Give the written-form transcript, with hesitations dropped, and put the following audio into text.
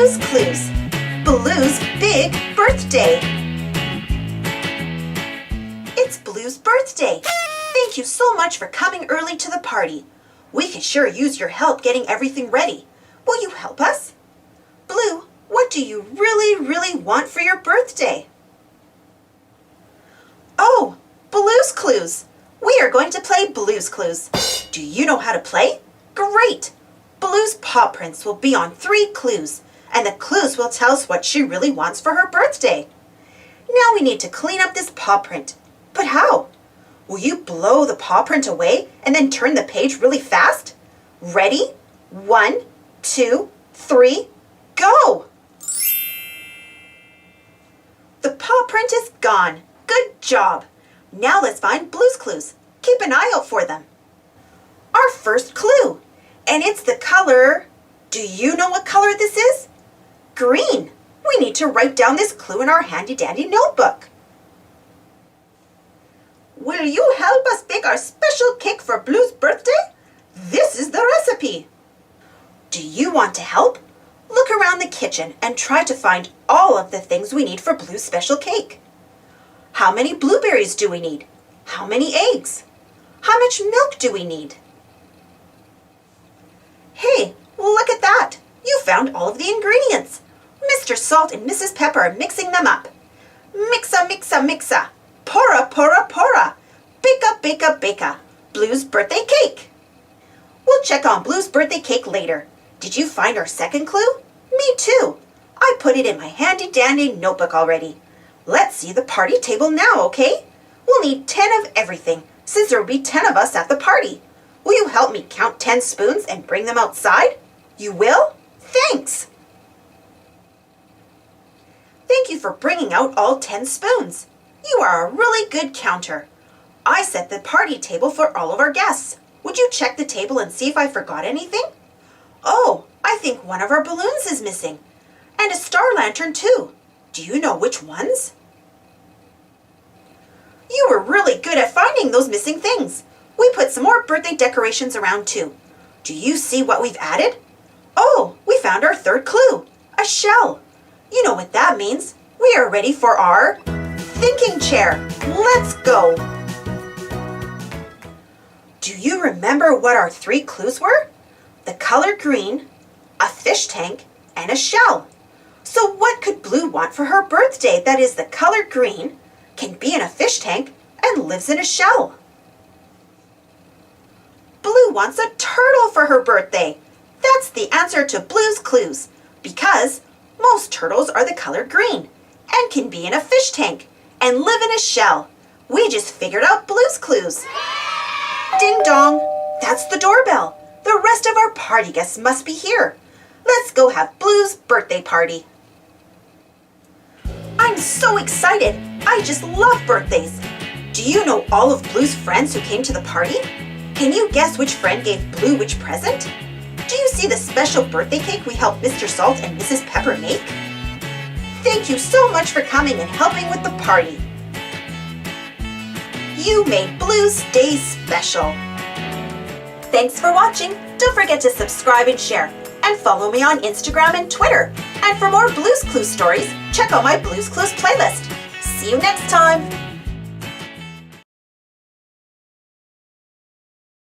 Blue's Clues, Blue's big birthday. It's Blue's birthday. Thank you so much for coming early to the party. We could sure use your help getting everything ready. Will you help us? Blue, what do you really want for your birthday? Oh, Blue's Clues. We are going to play Blue's Clues. Do you know how to play? Great! Blue's paw prints will be on 3 clues, and the clues will tell us what she really wants for her birthday. Now we need to clean up this paw print. But how? Will you blow the paw print away and then turn the page really fast? Ready? 1, 2, 3, go! The paw print is gone. Good job! Now let's find Blue's Clues. Keep an eye out for them. Our first clue, and it's the color. Do you know what color this is? Green. We need to write down this clue in our handy-dandy notebook. Will you help us bake our special cake for Blue's birthday? This is the recipe. Do you want to help? Look around the kitchen and try to find all of the things we need for Blue's special cake. How many blueberries do we need? How many eggs? How much milk do we need? Hey, look at that! You found all of the ingredients. Mr. Salt and Mrs. Pepper are mixing them up. Mixa, mixa, mixa. Pora, pora, pora. Baka, baka, baka. Blue's birthday cake. We'll check on Blue's birthday cake later. Did you find our second clue? Me too. I put it in my handy-dandy notebook already. Let's see the party table now, okay? We'll need 10 of everything, since there will be 10 of us at the party. Will you help me count 10 spoons and bring them outside? You will? Thanks! Thank you for bringing out all 10 spoons. You are a really good counter. I set the party table for all of our guests. Would you check the table and see if I forgot anything? Oh, I think one of our balloons is missing. And a star lantern too. Do you know which ones? You were really good at finding those missing things. We put some more birthday decorations around too. Do you see what we've added? Oh, we found our third clue, a shell. You know what that means. We are ready for our thinking chair. Let's go. Do you remember what our 3 clues were? The color green, a fish tank, and a shell. So what could Blue want for her birthday that is the color green, can be in a fish tank, and lives in a shell? Blue wants a turtle for her birthday. That's the answer to Blue's Clues, because most turtles are the color green and can be in a fish tank and live in a shell. We just figured out Blue's Clues. Ding dong, that's the doorbell. The rest of our party guests must be here. Let's go have Blue's birthday party. I'm so excited. I just love birthdays. Do you know all of Blue's friends who came to the party? Can you guess which friend gave Blue which present? Do you see the special birthday cake we helped Mr. Salt and Mrs. Pepper make? Thank you so much for coming and helping with the party. You made Blue's day special. Thanks for watching. Don't forget to subscribe and share. And follow me on Instagram and Twitter. And for more Blue's Clues stories, check out my Blue's Clues playlist. See you next time.